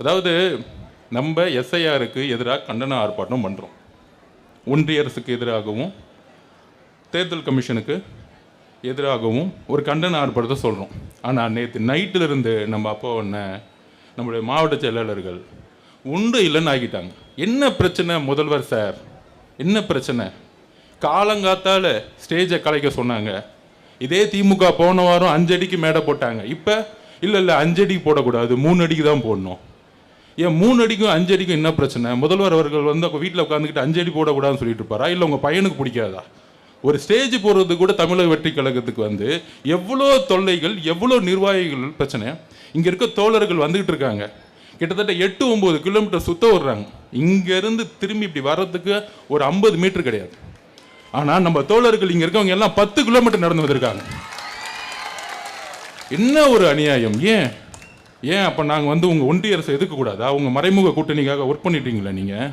அதாவது நம்ம எஸ்ஐஆருக்கு எதிராக கண்டன ஆர்ப்பாட்டம் பண்ணுறோம். ஒன்றிய அரசுக்கு எதிராகவும் தேர்தல் கமிஷனுக்கு எதிராகவும் ஒரு கண்டன ஆர்ப்பாட்டத்தை சொல்கிறோம். ஆனால் நேற்று நைட்டில் இருந்து நம்ம அப்போ நம்முடைய மாவட்ட செயலாளர்கள் உண்டு இல்லைன்னு ஆகிட்டாங்க. என்ன பிரச்சனை முதல்வர் சார், என்ன பிரச்சனை? காலங்காத்தால் ஸ்டேஜை கலைக்க சொன்னாங்க. இதே திமுக போன வாரம் 5 அடிக்கு மேடை போட்டாங்க. இப்போ இல்லை 5 அடிக்கு போடக்கூடாது, 3 அடிக்கு தான் போடணும். ஏன் 3 அடிக்கும் 5 அடிக்கும் என்ன பிரச்சனை? முதல்வர் அவர்கள் வீட்டில் உட்காந்துக்கிட்டு 5 அடி போடக்கூடாதுன்னு சொல்லிட்டு இருப்பாரா? இல்லை உங்கள் பையனுக்கு பிடிக்காதா? ஒரு ஸ்டேஜ் போடுறது கூட தமிழக வெற்றி கழகத்துக்கு எவ்வளோ தொல்லைகள், எவ்வளோ நிர்வாகிகள் பிரச்சனை. இங்கே இருக்க தோழர்கள் வந்துக்கிட்டு இருக்காங்க. கிட்டத்தட்ட 8-9 கிலோமீட்டர் சுத்த விடுறாங்க. இங்கேருந்து திரும்பி இப்படி வர்றதுக்கு ஒரு 50 மீட்டர் கிடையாது. ஆனால் நம்ம தோழர்கள் இங்கே இருக்கவங்க எல்லாம் 10 கிலோமீட்டர் நடந்து வந்திருக்காங்க. என்ன ஒரு அநியாயம்! ஏன் அப்போ நாங்கள் உங்கள் ஒன்றிய அரசை எதுக்கக்கூடாதா? உங்கள் மறைமுக கூட்டணிக்காக ஒர்க் பண்ணிட்டீங்களா நீங்கள்?